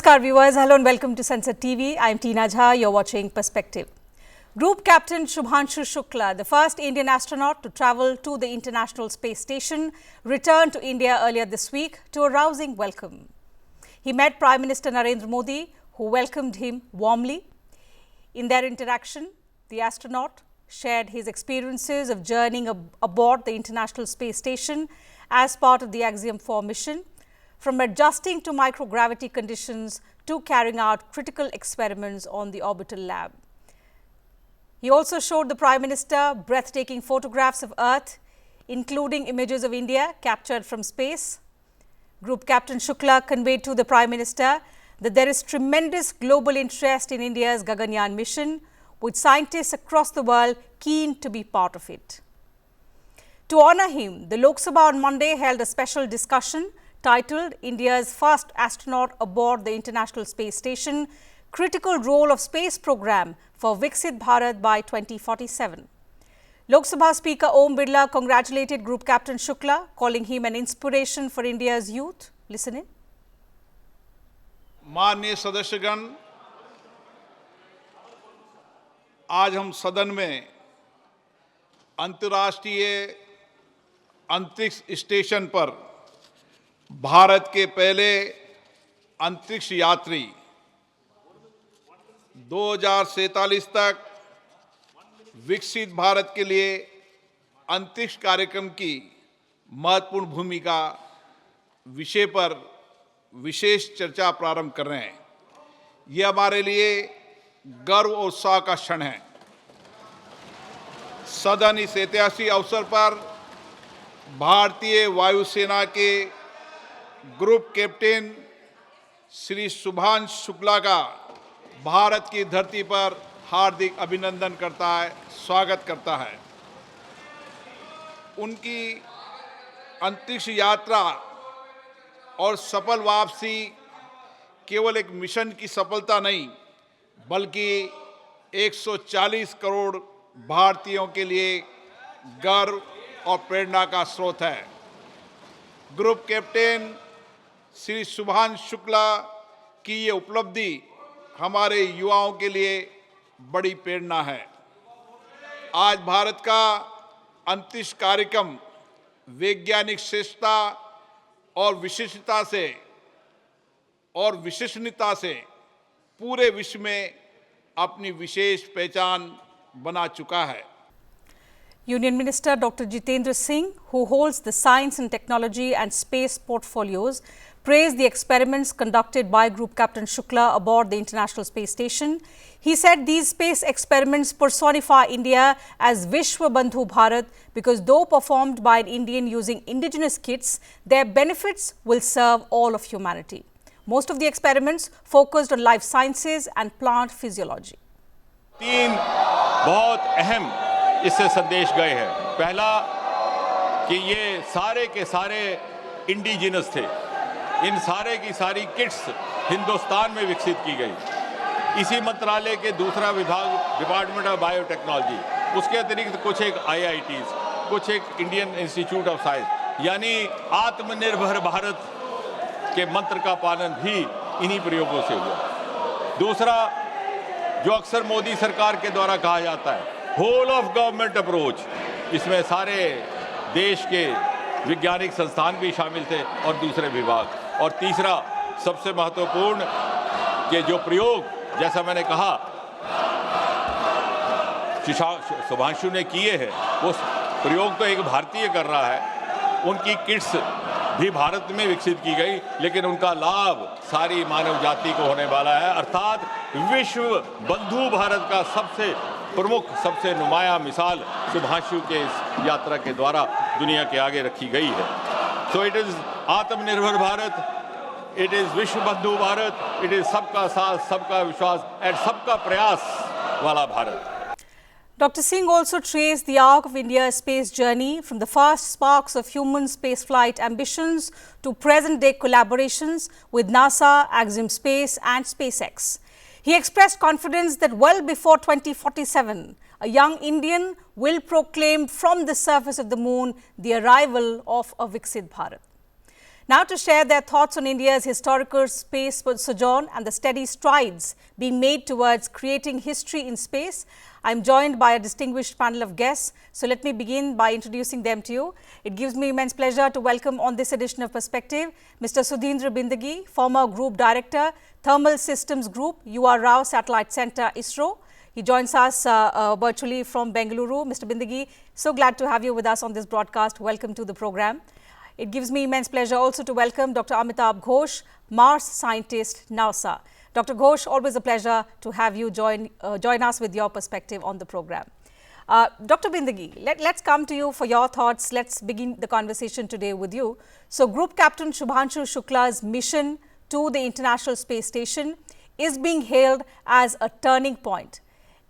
Namaskar viewers, hello and welcome to Sansad TV. I am Tina Jha, you are watching Perspective. Group Captain Shubhanshu Shukla, the first Indian astronaut to travel to the International Space Station, returned to India earlier this week to a rousing welcome. He met Prime Minister Narendra Modi, who welcomed him warmly. In their interaction, the astronaut shared his experiences of journeying aboard the International Space Station as part of the Axiom 4 mission, from adjusting to microgravity conditions to carrying out critical experiments on the orbital lab. He also showed the Prime Minister breathtaking photographs of Earth, including images of India captured from space. Group Captain Shukla conveyed to the Prime Minister that there is tremendous global interest in India's Gaganyaan mission, with scientists across the world keen to be part of it. To honour him, the Lok Sabha on Monday held a special discussion titled India's First Astronaut Aboard the International Space Station, Critical Role of Space Programme for Viksit Bharat by 2047. Lok Sabha Speaker Om Birla congratulated Group Captain Shukla, calling him an inspiration for India's youth. Listen in. माननीय सदस्यगण, आज हम सदन में अंतर्राष्ट्रीय अंतरिक्ष station पर भारत के पहले अंतरिक्ष यात्री 2047 तक विकसित भारत के लिए अंतरिक्ष कार्यक्रम की महत्वपूर्ण भूमिका विषय पर विशेष चर्चा प्रारंभ कर रहे हैं। यह हमारे लिए गर्व और उत्साह का क्षण है। सदन इस ऐतिहासिक अवसर पर भारतीय वायुसेना के ग्रुप कैप्टन श्री शुभांशु शुक्ला का भारत की धरती पर हार्दिक अभिनंदन करता है, स्वागत करता है। उनकी अंतरिक्ष यात्रा और सफल वापसी केवल एक मिशन की सफलता नहीं, बल्कि 140 करोड़ भारतीयों के लिए गर्व और प्रेरणा का स्रोत है। ग्रुप कैप्टन श्री शुभांशु शुक्ला की ये उपलब्धि हमारे युवाओं के लिए बड़ी प्रेरणा है। आज भारत का अंतरिक्ष कार्यक्रम वैज्ञानिक श्रेष्ठता और विशिष्टता से पूरे विश्व में अपनी विशेष पहचान बना चुका है। Union Minister Dr. Jitendra Singh, who holds the Science and Technology and Space portfolios, praised the experiments conducted by Group Captain Shukla aboard the International Space Station. He said these space experiments personify India as Vishwabandhu Bharat because though performed by an Indian using indigenous kits, their benefits will serve all of humanity. Most of the experiments focused on life sciences and plant physiology. तीन बहुत अहम इससे संदेश गए हैं। पहला कि ये सारे के सारे इंडिजिनस थे। इन सारे की सारी किट्स हिंदुस्तान में विकसित की गई। इसी मंत्रालय के दूसरा विभाग डिपार्टमेंट ऑफ बायोटेक्नोलॉजी, उसके अतिरिक्त कुछ एक IITs, कुछ एक इंडियन इंस्टीट्यूट ऑफ साइंस, यानी आत्मनिर्भर भारत के मंत्र का पालन भी इन्हीं प्रयोगों से हुआ। दूसरा, जो अक्सर मोदी सरकार के द्वारा कहा जाता है होल ऑफ गवर्नमेंट अप्रोच, इसमें सारे देश के वैज्ञानिक संस्थान भी शामिल थे और दूसरे विभाग। और तीसरा सबसे महत्वपूर्ण कि जो प्रयोग जैसा मैंने कहा शुभांशु ने किए हैं, वो प्रयोग तो एक भारतीय कर रहा है, उनकी किट्स भी भारत में विकसित की गई, लेकिन उनका लाभ सारी मानव जाति को होने वाला है। अर्थात विश्व बंधु भारत का सबसे प्रमुख, सबसे नुमाया मिसाल शुभांशु के इस यात्रा के द्वारा दुनिया के आगे रखी गई है। सो इट इज़ आत्मनिर्भर भारत, इट इज़ विश्व बंधु भारत, इट इज़ सबका साथ, सबका विश्वास एंड सबका प्रयास वाला Bharat. Dr. Singh also traced the arc of India's space journey from the first sparks of human spaceflight ambitions to present-day collaborations with NASA, Axiom Space and SpaceX. He expressed confidence that well before 2047, a young Indian will proclaim from the surface of the moon the arrival of a Viksit Bharat. Now to share their thoughts on India's historical space sojourn and the steady strides being made towards creating history in space, I'm joined by a distinguished panel of guests. So let me begin by introducing them to you. It gives me immense pleasure to welcome on this edition of Perspective, Mr. Sudhindra Bindagi, former Group Director, Thermal Systems Group, UR Rao Satellite Centre, ISRO. He joins us virtually from Bengaluru. Mr. Bindagi, so glad to have you with us on this broadcast. Welcome to the program. It gives me immense pleasure also to welcome Dr. Amitabh Ghosh, Mars scientist, NASA. Dr. Ghosh, always a pleasure to have you join us with your perspective on the program. Dr. Bindagi, let's come to you for your thoughts. Let's begin the conversation today with you. So, Group Captain Shubhanshu Shukla's mission to the International Space Station is being hailed as a turning point.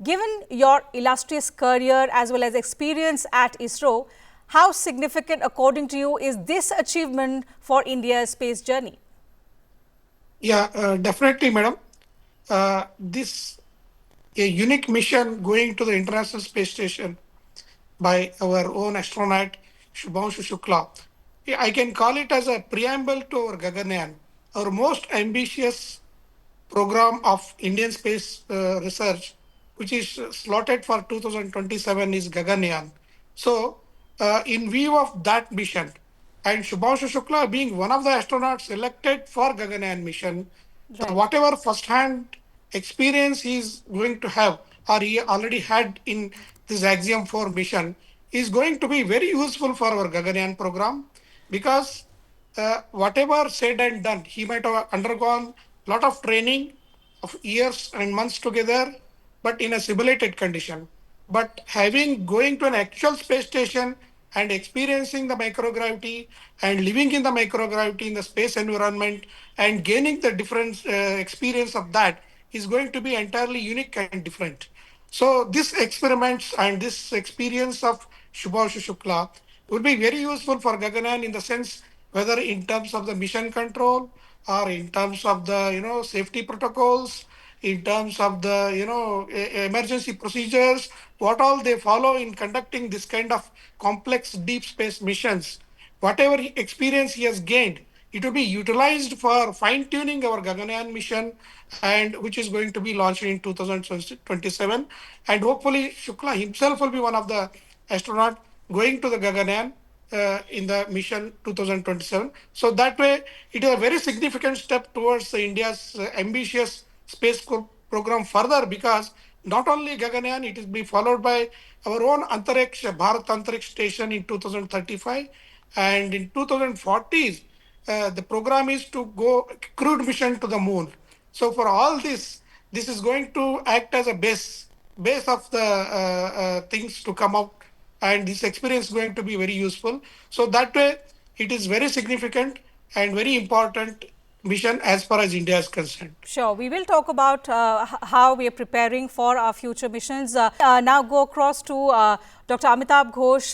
Given your illustrious career as well as experience at ISRO, how significant, according to you, is this achievement for India's space journey? Yeah, definitely, madam. This a unique mission going to the International Space Station by our own astronaut Shubhanshu Shukla. Yeah, I can call it as a preamble to our Gaganyaan, our most ambitious program of Indian space research, which is slotted for 2027, is Gaganyaan. So, in view of that mission, and Shubhanshu Shukla being one of the astronauts selected for Gaganyaan mission, Right. whatever first-hand experience he is going to have, or he already had in this Axiom 4 mission, is going to be very useful for our Gaganyaan program, because whatever said and done, he might have undergone a lot of training of years and months together, but in a simulated condition. But having going to an actual space station and experiencing the microgravity and living in the microgravity in the space environment and gaining the different experience of that is going to be entirely unique and different. So this experiments and this experience of Shubhanshu Shukla will be very useful for Gaganyaan in the sense whether in terms of the mission control or in terms of the safety protocols, in terms of the emergency procedures, what all they follow in conducting this kind of complex deep space missions. Whatever experience he has gained, it will be utilized for fine tuning our Gaganyaan mission, and which is going to be launched in 2027. And hopefully Shukla himself will be one of the astronaut going to the Gaganyaan in the mission 2027. So that way, it is a very significant step towards India's ambitious space program further, because not only Gaganyaan, it will be followed by our own Antariksh, Bharat Antariksh Station in 2035, and in 2040s, the program is to go crewed mission to the moon. So for all this, this is going to act as a base of the things to come out, and this experience is going to be very useful. So that way, it is very significant and very important mission as far as India is concerned. Sure. We will talk about how we are preparing for our future missions. Now go across to Dr. Amitabh Ghosh.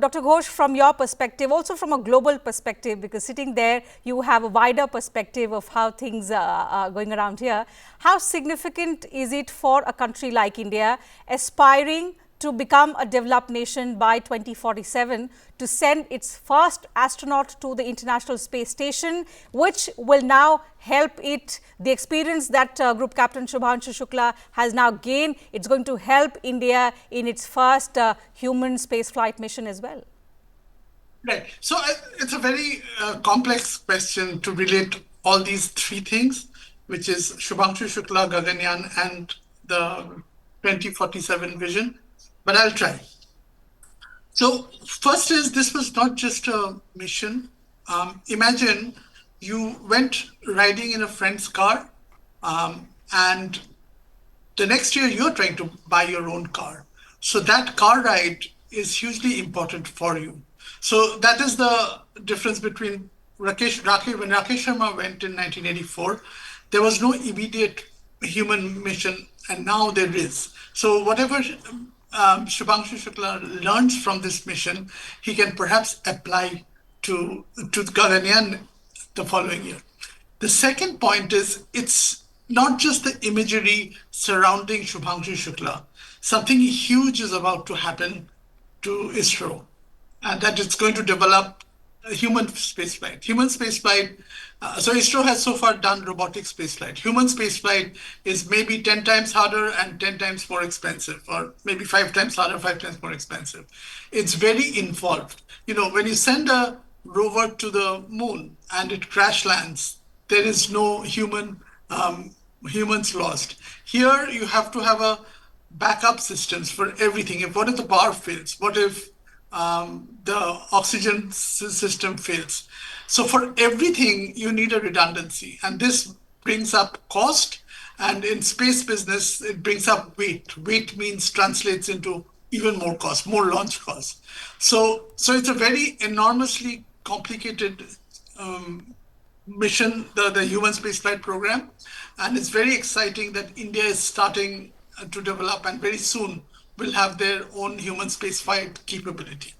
Dr. Ghosh, from your perspective, also from a global perspective, because sitting there, you have a wider perspective of how things are going around here. How significant is it for a country like India aspiring to become a developed nation by 2047 to send its first astronaut to the International Space Station, which will now help it, the experience that Group Captain Shubhanshu Shukla has now gained, it's going to help India in its first human spaceflight mission as well? Right. So it's a very complex question to relate all these three things, which is Shubhanshu Shukla, Gaganyaan, and the 2047 vision. But I'll try. So first is, this was not just a mission. Imagine you went riding in a friend's car, and the next year you're trying to buy your own car. So that car ride is hugely important for you. So that is the difference between when Rakesh Sharma went in 1984, there was no immediate human mission, and now there is. So whatever Shubhanshu Shukla learns from this mission, he can perhaps apply to Gaganyaan the following year. The second point is, it's not just the imagery surrounding Shubhanshu Shukla. Something huge is about to happen to ISRO, and that it's going to develop human spaceflight. Human spaceflight. So ISRO has so far done robotic spaceflight. Human spaceflight is maybe 10 times harder and 10 times more expensive, or maybe 5 times harder, 5 times more expensive. It's very involved. You know, when you send a rover to the moon and it crash lands, there is no humans lost. Here you have to have a backup systems for everything. If what if the power fails? What if the oxygen system fails? So for everything, you need a redundancy, and this brings up cost. And in space business, it brings up weight. Weight means translates into even more cost, more launch costs. So it's a very enormously complicated mission, the human spaceflight program. And it's very exciting that India is starting to develop, and very soon will have their own human spaceflight capability.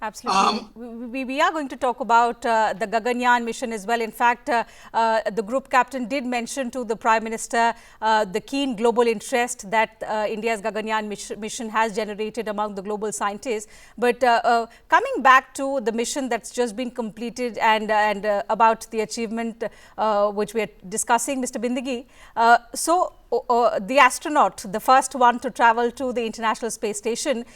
Absolutely. We are going to talk about the Gaganyaan mission as well. In fact, the group captain did mention to the Prime Minister the keen global interest that India's Gaganyaan mission has generated among the global scientists. But coming back to the mission that's just been completed and about the achievement which we are discussing, Mr. Bindigi. The astronaut, the first one to travel to the International Space Station,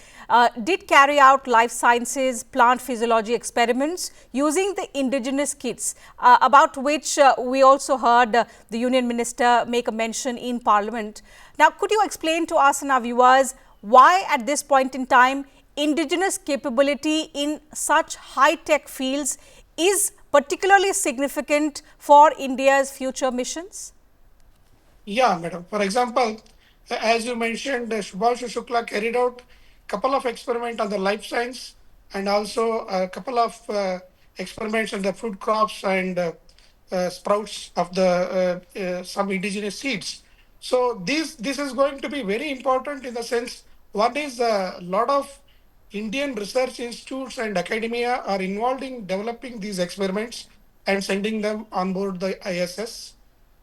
did carry out life sciences, plant physiology experiments using the indigenous kits, about which we also heard the Union Minister make a mention in Parliament. Now, could you explain to us and our viewers why at this point in time indigenous capability in such high-tech fields is particularly significant for India's future missions? Yeah, madam. For example, as you mentioned, Shubhanshu Shukla carried out a couple of experiments on the life science and also a couple of experiments on the fruit crops and sprouts of the some indigenous seeds. So this is going to be very important in the sense, one is a lot of Indian research institutes and academia are involved in developing these experiments and sending them on board the ISS.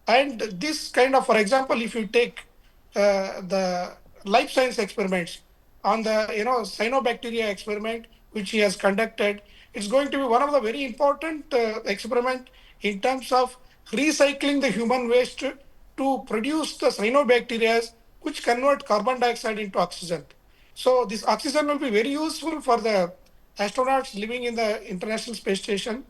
And this kind of, for example, if you take the life science experiments on the cyanobacteria experiment which he has conducted, it's going to be one of the very important experiment in terms of recycling the human waste to produce the cyanobacteria which convert carbon dioxide into oxygen. So this oxygen will be very useful for the astronauts living in the International Space Station.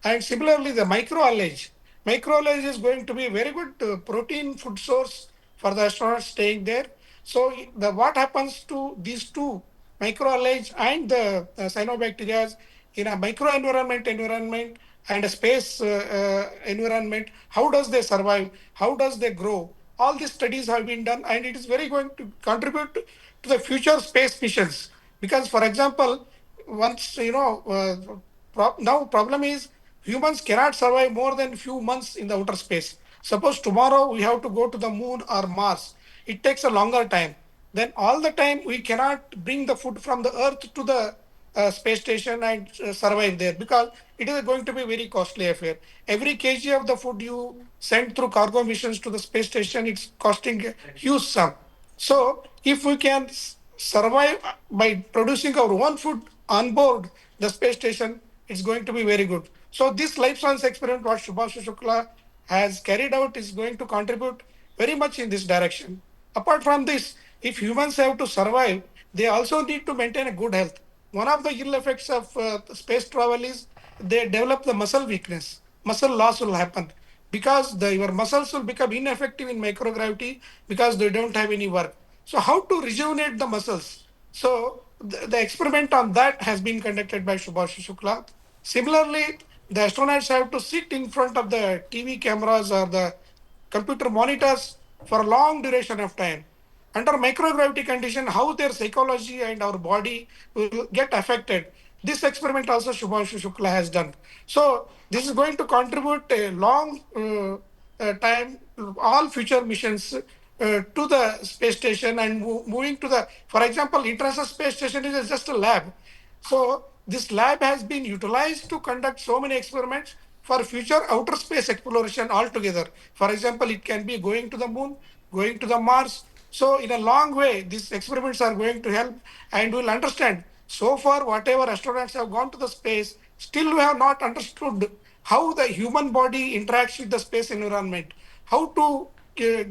And similarly, the microalgae. Microalgae is going to be a very good protein food source for the astronauts staying there. So what happens to these two microalgae and the cyanobacteria in a environment and a space environment? How does they survive? How does they grow? All these studies have been done, and it is very going to contribute to the future space missions. Because, for example, once now problem is humans cannot survive more than few months in the outer space. Suppose tomorrow we have to go to the moon or Mars, it takes a longer time. Then all the time we cannot bring the food from the earth to the space station and survive there, because it is going to be a very costly affair. Every kg of the food you send through cargo missions to the space station, it's costing a huge sum. So if we can survive by producing our own food on board the space station, it's going to be very good. So this life science experiment what Shubhanshu Shukla has carried out is going to contribute very much in this direction. Apart from this, if humans have to survive, they also need to maintain a good health. One of the ill effects of space travel is they develop the muscle weakness. Muscle loss will happen because your muscles will become ineffective in microgravity because they don't have any work. So how to rejuvenate the muscles? So the experiment on that has been conducted by Shubhanshu Shukla. Similarly, the astronauts have to sit in front of the TV cameras or the computer monitors for a long duration of time. Under microgravity condition, how their psychology and our body will get affected. This experiment also Shubhanshu Shukla has done. So this is going to contribute a long time, all future missions to the space station and moving to the, for example, International Space Station is just a lab. So this lab has been utilized to conduct so many experiments for future outer space exploration altogether. For example, it can be going to the moon, going to the Mars. So in a long way, these experiments are going to help, and we'll understand. So far, whatever astronauts have gone to the space, Still, we have not understood how the human body interacts with the space environment, how to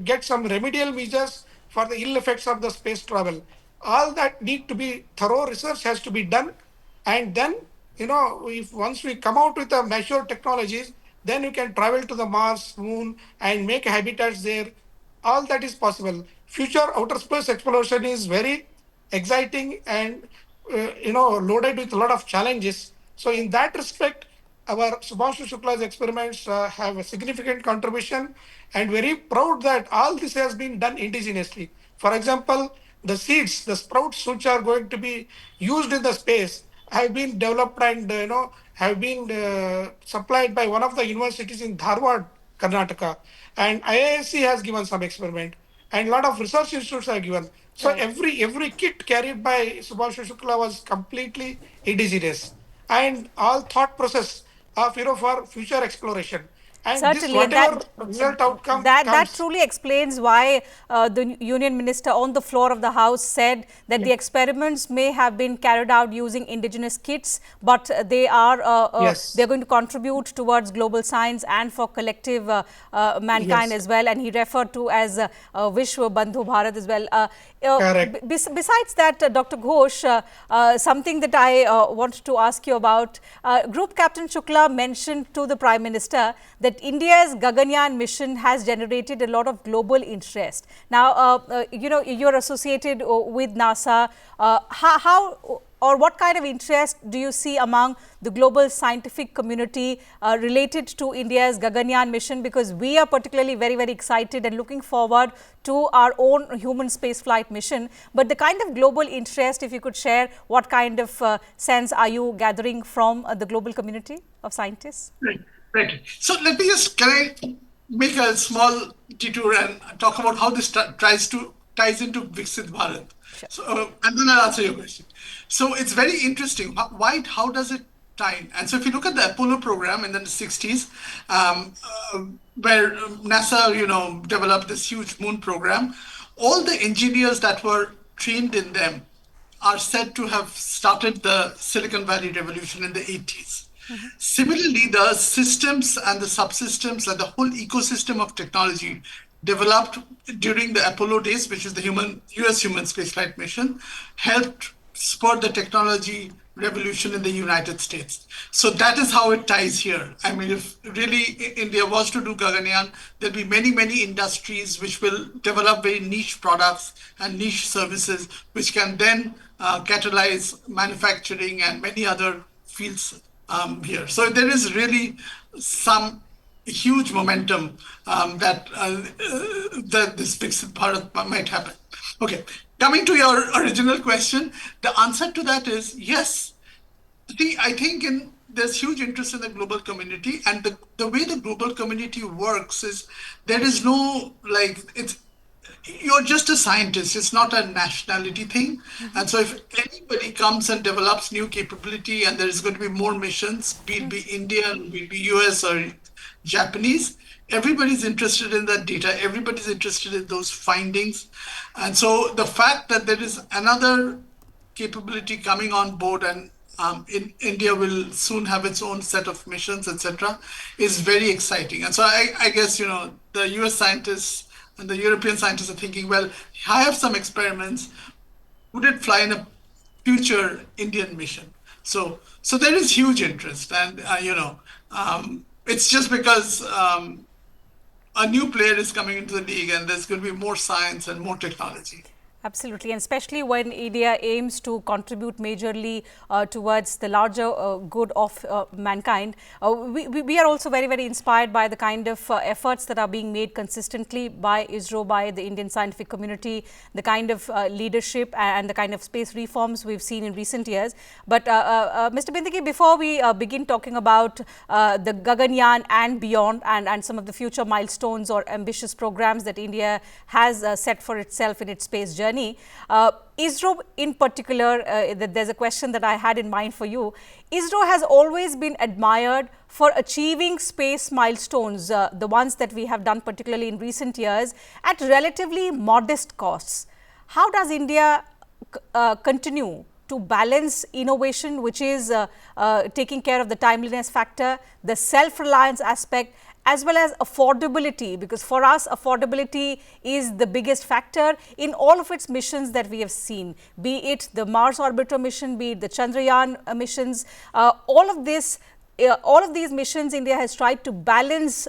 get some remedial measures for the ill effects of the space travel. All that need to be thorough research has to be done, and then if once we come out with the mature technologies, then you can travel to the Mars, Moon, and make habitats there. All that is possible. Future outer space exploration is very exciting and loaded with a lot of challenges. So in that respect, our Shubhanshu Shukla's experiments have a significant contribution, and very proud that all this has been done indigenously. For example, the seeds, the sprouts which are going to be used in the space have been developed and have been supplied by one of the universities in Dharwad, Karnataka, and IISc has given some experiment, and a lot of research institutes have given. So Right. every kit carried by Shubhanshu Shukla was completely indigenous, and all thought process of for future exploration. And this Certainly, and whatever result outcome that comes. truly explains why the Union Minister on the floor of the House said that Yeah. the experiments may have been carried out using indigenous kits, but they're Yes. going to contribute towards global science and for collective mankind Yes. as well. And he referred to as Vishwabandhu Bharat as well. Correct. Besides that, Dr. Ghosh, something that I wanted to ask you about, Group Captain Shukla mentioned to the Prime Minister that India's Gaganyaan mission has generated a lot of global interest. Now, you're associated with NASA. How or what kind of interest do you see among the global scientific community related to India's Gaganyaan mission? Because we are particularly very, very excited and looking forward to our own human spaceflight mission. But the kind of global interest, if you could share, what kind of sense are you gathering from the global community of scientists? Right, right. So let me just, can I make a small detour and talk about how this ties into Viksit Bharat? Sure. So, and then I'll answer your question. So it's very interesting. How does it tie in? And so if you look at the Apollo program in the 60s, where NASA, developed this huge moon program, all the engineers that were trained in them are said to have started the Silicon Valley revolution in the 80s. Similarly, the systems and the subsystems and the whole ecosystem of technology developed during the Apollo days, which is the US human spaceflight mission, helped spur the technology revolution in the United States. So that is how it ties here. I mean, if really India was to do Gaganyaan, there'll be many, many industries which will develop very niche products and niche services, which can then catalyze manufacturing and many other fields here. So there is really some huge momentum that this Viksit Bharat might happen. Okay, coming to your original question, the answer to that is yes. See, I think there's huge interest in the global community, and the way the global community works is there is no you're just a scientist. It's not a nationality thing. And so if anybody comes and develops new capability and there is going to be more missions, be it be Indian, be it be US or Japanese, everybody's interested in that data. Everybody's interested in those findings. And so the fact that there is another capability coming on board and in India will soon have its own set of missions, etc., is very exciting. And so I guess, the US scientists and the European scientists are thinking, well, I have some experiments. Would it fly in a future Indian mission? So there is huge interest. And, it's just because a new player is coming into the league and there's going to be more science and more technology. Absolutely, and especially when India aims to contribute majorly towards the larger good of mankind. We are also very, very inspired by the kind of efforts that are being made consistently by ISRO, by the Indian scientific community, the kind of leadership and the kind of space reforms we've seen in recent years. But Mr. Bindigi, before we begin talking about the Gaganyaan and beyond and some of the future milestones or ambitious programs that India has set for itself in its space journey, ISRO in particular, there's a question that I had in mind for you. ISRO has always been admired for achieving space milestones, the ones that we have done particularly in recent years, at relatively modest costs. How does India continue to balance innovation, which is taking care of the timeliness factor, the self-reliance aspect, as well as affordability, because for us, affordability is the biggest factor in all of its missions that we have seen, be it the Mars orbiter mission, be it the Chandrayaan missions, all of these missions, India has tried to balance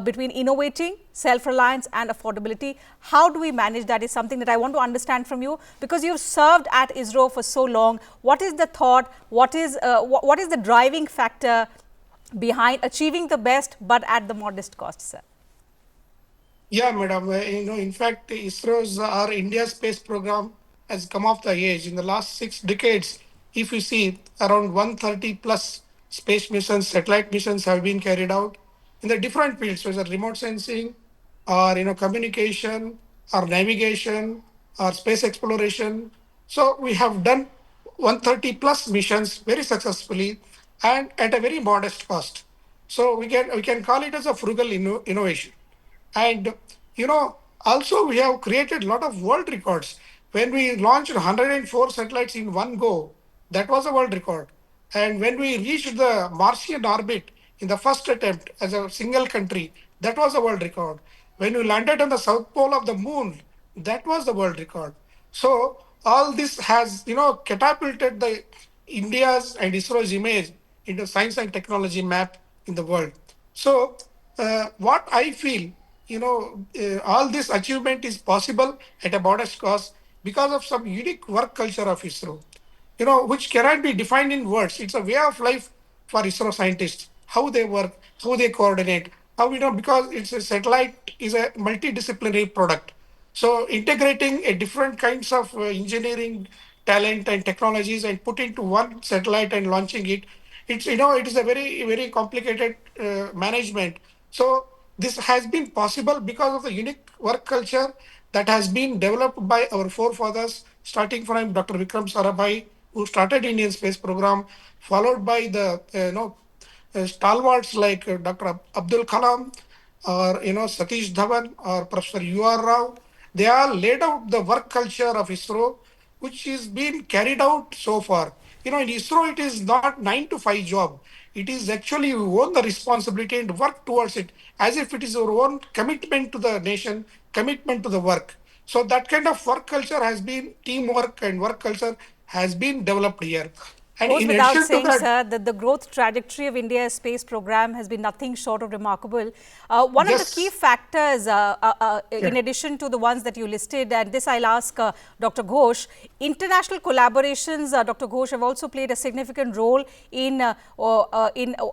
between innovating, self-reliance and affordability. How do we manage that is something that I want to understand from you, because you've served at ISRO for so long. What is the thought? What is the driving factor behind achieving the best, but at the modest cost, sir? Yeah, madam. In fact, ISRO's our India space program has come off the age. In the last 6 decades, if you see, around 130 plus space missions, satellite missions have been carried out in the different fields, whether remote sensing or communication or navigation or space exploration. So we have done 130 plus missions very successfully and at a very modest cost. So we can call it as a frugal innovation. And also we have created a lot of world records. When we launched 104 satellites in one go, that was a world record. And when we reached the Martian orbit in the first attempt as a single country, that was a world record. When we landed on the south pole of the moon, that was the world record. So all this has, catapulted the India's and ISRO's image into science and technology map in the world. So what I feel, all this achievement is possible at a modest cost because of some unique work culture of ISRO, which cannot be defined in words. It's a way of life for ISRO scientists, how they work, how they coordinate, how, because it's a satellite is a multidisciplinary product. So integrating a different kinds of engineering talent and technologies and put into one satellite and launching it, it is a very, very complicated management. So this has been possible because of the unique work culture that has been developed by our forefathers, starting from Dr. Vikram Sarabhai, who started Indian space program, followed by the stalwarts like Dr. Abdul Kalam or Satish Dhawan or Professor U.R. Rao. They all laid out the work culture of ISRO, which is being carried out so far. In ISRO, it is not 9 to 5 job. It is actually you own the responsibility and work towards it as if it is your own commitment to the nation, commitment to the work. So that kind of work culture has been teamwork and work culture has been developed here. And Goes in without addition to saying, that, sir, that the growth trajectory of India's space program has been nothing short of remarkable. One of the key yes, factors, yeah. in addition to the ones that you listed, and this I'll ask Dr. Ghosh, international collaborations, Dr. Ghosh, have also played a significant role in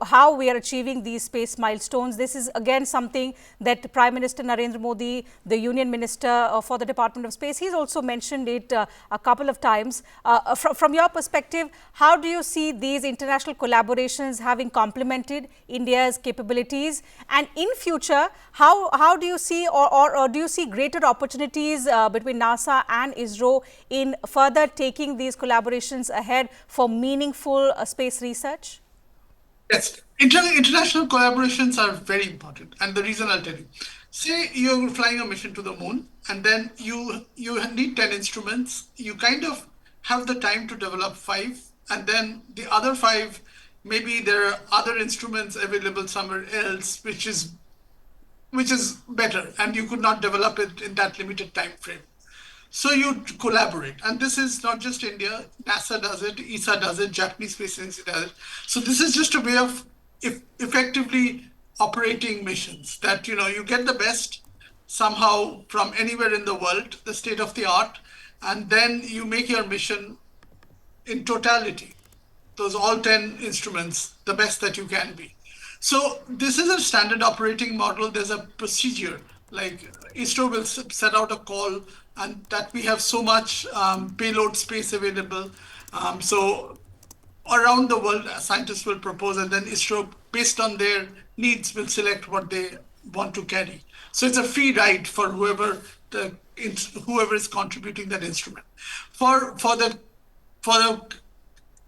how we are achieving these space milestones. This is again something that Prime Minister Narendra Modi, the Union Minister for the Department of Space, he's also mentioned it a couple of times. From your perspective, how do you see these international collaborations having complemented India's capabilities? And in future, how do you see or do you see greater opportunities between NASA and ISRO in further taking these collaborations ahead for meaningful space research? Yes, international collaborations are very important, and the reason I'll tell you. Say you're flying a mission to the moon, and then you need 10 instruments. You kind of have the time to develop 5, and then the other 5, maybe there are other instruments available somewhere else, which is better, and you could not develop it in that limited time frame. So you collaborate, and this is not just India. NASA does it, ESA does it, Japanese Space Agency does it. So this is just a way of effectively operating missions that you get the best somehow from anywhere in the world, the state of the art, and then you make your mission in totality, those all 10 instruments, the best that you can be. So this is a standard operating model. There's a procedure, like ISRO will set out a call, and that we have so much payload space available. So around the world, scientists will propose, and then ISRO, based on their needs, will select what they want to carry. So it's a free ride for whoever is contributing that instrument. For the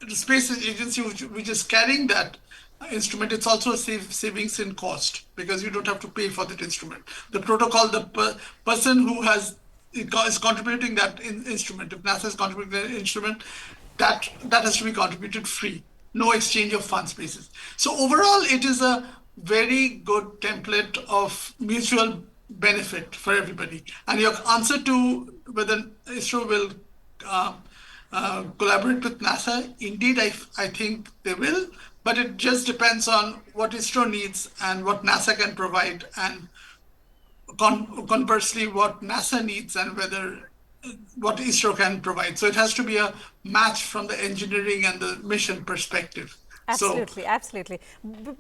space agency which is carrying that instrument, it's also a savings in cost because you don't have to pay for that instrument. The protocol, the person who is contributing that instrument, if NASA is contributing that instrument, that has to be contributed free, no exchange of funds basis. So overall, it is a very good template of mutual benefit for everybody. And your answer to whether ISRO will collaborate with NASA, indeed, I think they will, but it just depends on what ISRO needs and what NASA can provide, and conversely, what NASA needs and whether what ISRO can provide. So it has to be a match from the engineering and the mission perspective. Absolutely, absolutely.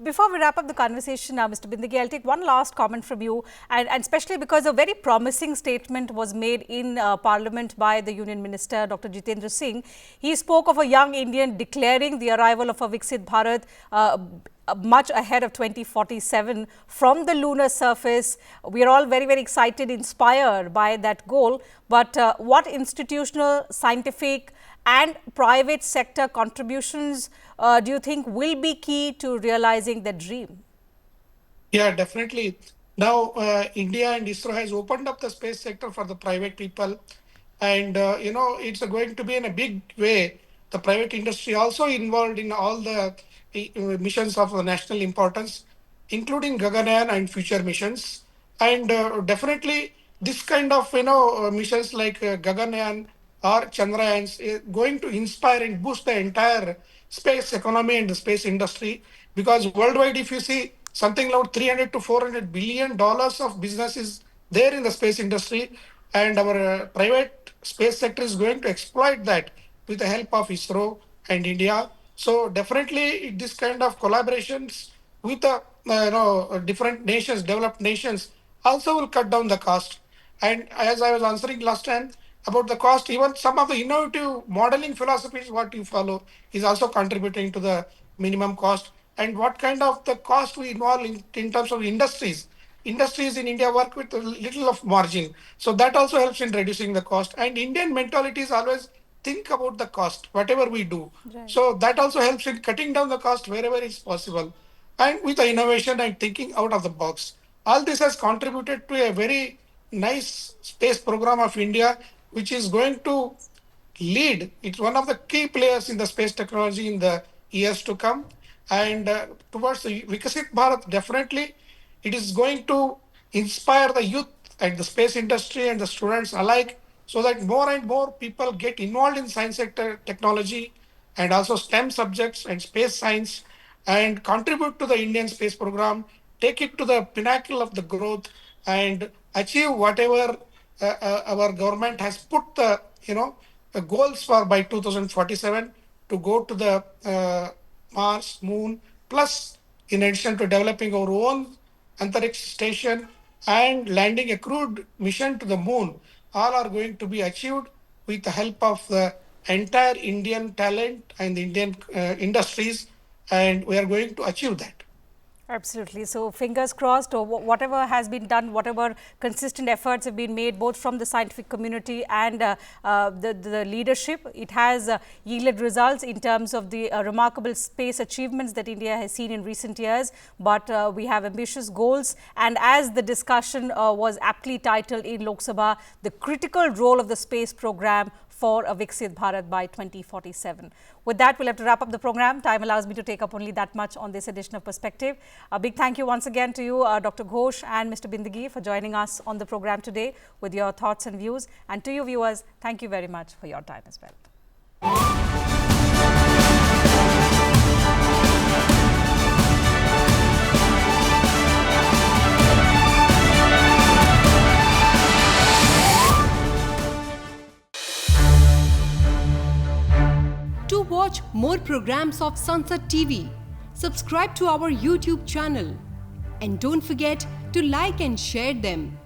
Before we wrap up the conversation now, Mr. Bindigi, I'll take one last comment from you, and especially because a very promising statement was made in Parliament by the Union Minister, Dr. Jitendra Singh. He spoke of a young Indian declaring the arrival of a Viksit Bharat much ahead of 2047 from the lunar surface. We are all very, very excited, inspired by that goal. But what institutional, scientific and private sector contributions do you think will be key to realizing the dream? Yeah, definitely. Now, India and ISRO has opened up the space sector for the private people. And, it's going to be in a big way. The private industry also involved in all the missions of national importance, including Gaganyaan and future missions. And definitely this kind of, missions like Gaganyaan or Chandrayaan is going to inspire and boost the entire space economy and the space industry, because worldwide, if you see, something like 300 to 400 billion dollars of business is there in the space industry, and our private space sector is going to exploit that with the help of ISRO and India. So definitely this kind of collaborations with the different nations, developed nations, also will cut down the cost. And as I was answering last time about the cost, even some of the innovative modeling philosophies what you follow is also contributing to the minimum cost. And what kind of the cost we involve in terms of industries. Industries in India work with a little of margin. So that also helps in reducing the cost. And Indian mentality is always think about the cost, whatever we do. Right. So that also helps in cutting down the cost wherever it's possible. And with the innovation and thinking out of the box. All this has contributed to a very nice space program of India, which is going to lead. It's one of the key players in the space technology in the years to come. And towards the Viksit Bharat, definitely it is going to inspire the youth and the space industry and the students alike, so that more and more people get involved in science sector technology and also STEM subjects and space science, and contribute to the Indian space program, take it to the pinnacle of the growth, and achieve whatever our government has put the goals for by 2047 to go to the Mars, Moon, plus in addition to developing our own Antariksh station and landing a crewed mission to the moon, all are going to be achieved with the help of the entire Indian talent and the Indian industries, and we are going to achieve that. Absolutely. So fingers crossed, or whatever has been done, whatever consistent efforts have been made, both from the scientific community and the leadership, it has yielded results in terms of the remarkable space achievements that India has seen in recent years. But we have ambitious goals. And as the discussion was aptly titled in Lok Sabha, the critical role of the space program for a Viksit Bharat by 2047. With that, we'll have to wrap up the program. Time allows me to take up only that much on this edition of Perspective. A big thank you once again to you, Dr. Ghosh and Mr. Bindigi, for joining us on the program today with your thoughts and views. And to you viewers, thank you very much for your time as well. To watch more programs of Sansad TV, subscribe to our YouTube channel and don't forget to like and share them.